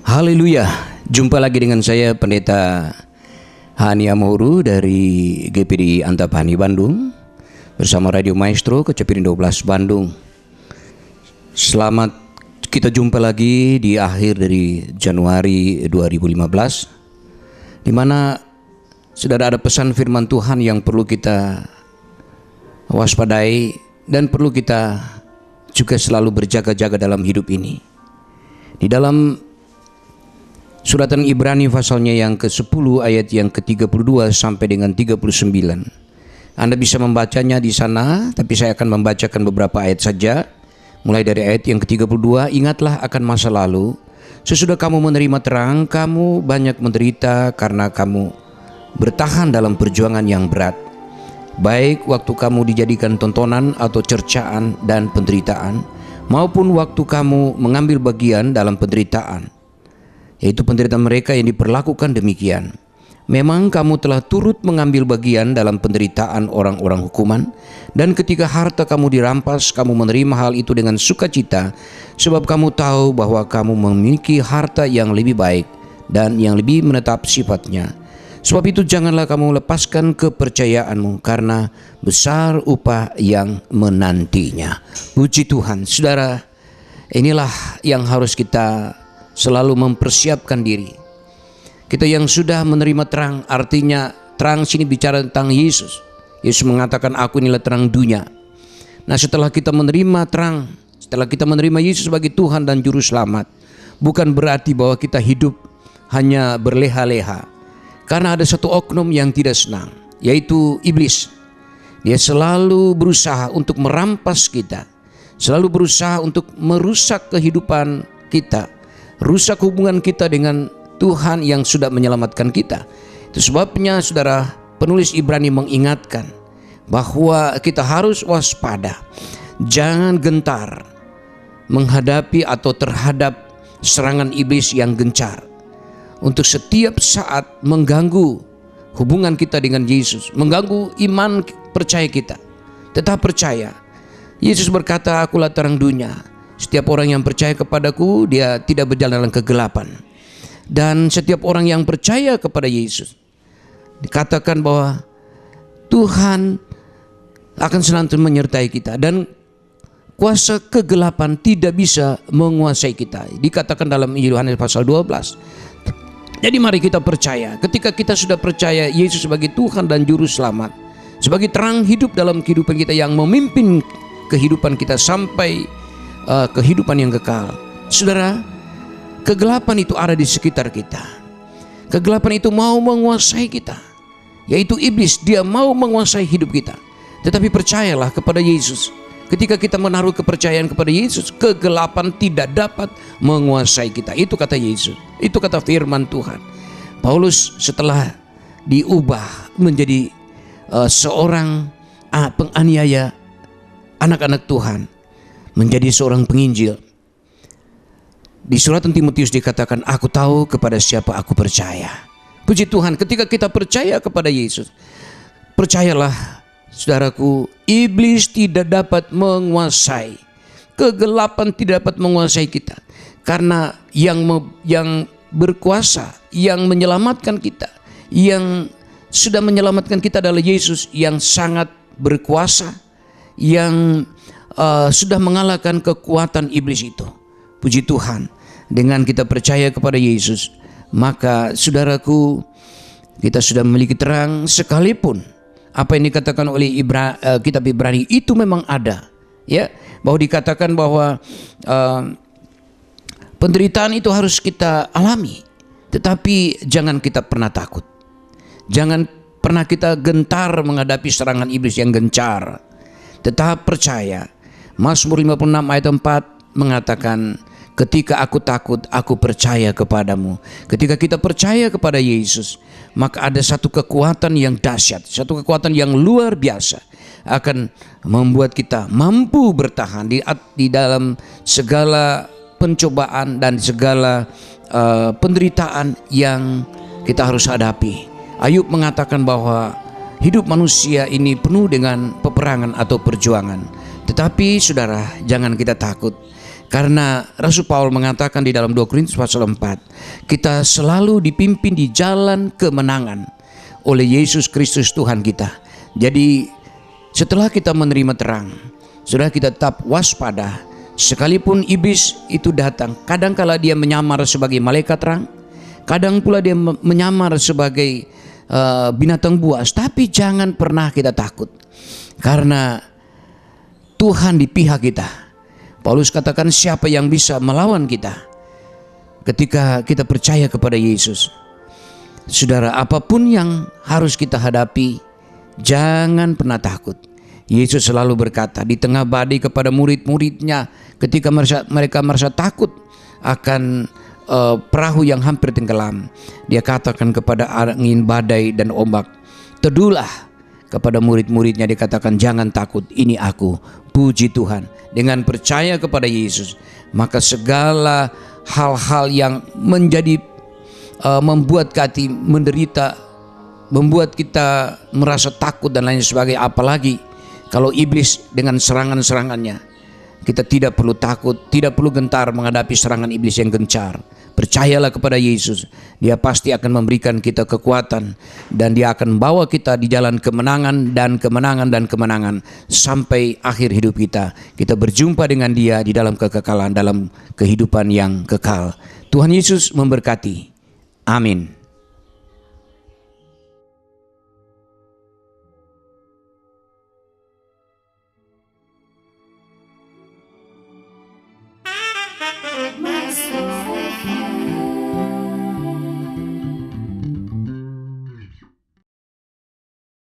Haleluya, jumpa lagi dengan saya Pendeta Hani Amuru dari GPD Antapani Bandung bersama Radio Maestro Kecepiring 12 Bandung. Selamat kita jumpa lagi di akhir dari Januari 2015, di mana sudah ada pesan firman Tuhan yang perlu kita waspadai dan perlu kita juga selalu berjaga-jaga dalam hidup ini. Di dalam Suratan Ibrani pasalnya yang ke-10 ayat yang ke-32 sampai dengan 39. Anda bisa membacanya di sana, tapi saya akan membacakan beberapa ayat saja. Mulai dari ayat yang ke-32, ingatlah akan masa lalu. Sesudah kamu menerima terang, kamu banyak menderita karena kamu bertahan dalam perjuangan yang berat. Baik waktu kamu dijadikan tontonan atau cercaan dan penderitaan, maupun waktu kamu mengambil bagian dalam penderitaan, yaitu penderitaan mereka yang diperlakukan demikian. Memang kamu telah turut mengambil bagian dalam penderitaan orang-orang hukuman, dan ketika harta kamu dirampas, kamu menerima hal itu dengan sukacita, sebab kamu tahu bahwa kamu memiliki harta yang lebih baik dan yang lebih menetap sifatnya. Sebab itu janganlah kamu lepaskan kepercayaanmu, karena besar upah yang menantinya. Puji Tuhan. Saudara, inilah yang harus kita selalu mempersiapkan diri. Kita yang sudah menerima terang, artinya terang sini bicara tentang Yesus. Yesus mengatakan, aku inilah terang dunia. Nah, setelah kita menerima terang, setelah kita menerima Yesus sebagai Tuhan dan Juru Selamat, bukan berarti bahwa kita hidup hanya berleha-leha. Karena ada satu oknum yang tidak senang, yaitu iblis. Dia selalu berusaha untuk merampas kita, selalu berusaha untuk merusak kehidupan kita, rusak hubungan kita dengan Tuhan yang sudah menyelamatkan kita. Itu sebabnya saudara, penulis Ibrani mengingatkan bahwa kita harus waspada, jangan gentar menghadapi atau terhadap serangan iblis yang gencar untuk setiap saat mengganggu hubungan kita dengan Yesus, mengganggu iman percaya kita. Tetap percaya. Yesus berkata, akulah terang dunia. Setiap orang yang percaya kepadaku, dia tidak berjalan dalam kegelapan. Dan setiap orang yang percaya kepada Yesus, dikatakan bahwa Tuhan akan selalu menyertai kita, dan kuasa kegelapan tidak bisa menguasai kita. Dikatakan dalam Injil Yohanes pasal 12. Jadi mari kita percaya. Ketika kita sudah percaya Yesus sebagai Tuhan dan Juru Selamat, sebagai terang hidup dalam kehidupan kita yang memimpin kehidupan kita sampai kehidupan yang kekal. Saudara, kegelapan itu ada di sekitar kita. Kegelapan itu mau menguasai kita, yaitu iblis. Dia mau menguasai hidup kita. Tetapi percayalah kepada Yesus. Ketika kita menaruh kepercayaan kepada Yesus, kegelapan tidak dapat menguasai kita. Itu kata Yesus. Itu kata firman Tuhan. Paulus setelah diubah menjadi seorang penganiaya anak-anak Tuhan, menjadi seorang penginjil. Di surat Timotius dikatakan, aku tahu kepada siapa aku percaya. Puji Tuhan, ketika kita percaya kepada Yesus, percayalah saudaraku, iblis tidak dapat menguasai, kegelapan tidak dapat menguasai kita. Karena yang berkuasa, yang menyelamatkan kita, yang sudah menyelamatkan kita adalah Yesus yang sangat berkuasa, yang sudah mengalahkan kekuatan iblis itu. Puji Tuhan, dengan kita percaya kepada Yesus, maka saudaraku, kita sudah memiliki terang. Sekalipun apa yang dikatakan oleh kitab Ibrani itu memang ada, ya, bahwa dikatakan bahwa penderitaan itu harus kita alami, tetapi jangan kita pernah takut, jangan pernah kita gentar menghadapi serangan iblis yang gencar. Tetap percaya. Mazmur 56 ayat 4 mengatakan, ketika aku takut, aku percaya kepadamu. Ketika kita percaya kepada Yesus, maka ada satu kekuatan yang dahsyat, satu kekuatan yang luar biasa akan membuat kita mampu bertahan di dalam segala pencobaan dan segala penderitaan yang kita harus hadapi. Ayub mengatakan bahwa hidup manusia ini penuh dengan peperangan atau perjuangan. Tetapi saudara, jangan kita takut. Karena Rasul Paulus mengatakan di dalam 2 Korintus pasal 4, kita selalu dipimpin di jalan kemenangan oleh Yesus Kristus Tuhan kita. Jadi setelah kita menerima terang, sudah kita tetap waspada. Sekalipun iblis itu datang, kadangkala dia menyamar sebagai malaikat terang, kadang pula dia menyamar sebagai binatang buas, tapi jangan pernah kita takut, karena Tuhan di pihak kita. Paulus katakan, siapa yang bisa melawan kita ketika kita percaya kepada Yesus? Saudara, apapun yang harus kita hadapi, jangan pernah takut. Yesus selalu berkata di tengah badai kepada murid-muridnya ketika mereka merasa takut akan perahu yang hampir tenggelam. Dia katakan kepada angin, badai dan ombak, teduhlah. Kepada murid-muridnya dikatakan, jangan takut, ini aku. Puji Tuhan. Dengan percaya kepada Yesus, maka segala hal-hal yang menjadi membuat hati menderita, membuat kita merasa takut dan lain sebagainya, apalagi kalau iblis dengan serangan-serangannya, kita tidak perlu takut, tidak perlu gentar menghadapi serangan iblis yang gencar. Percayalah kepada Yesus, Dia pasti akan memberikan kita kekuatan, dan Dia akan bawa kita di jalan kemenangan dan kemenangan dan kemenangan sampai akhir hidup kita. Kita berjumpa dengan Dia di dalam kekekalan, dalam kehidupan yang kekal. Tuhan Yesus memberkati. Amin.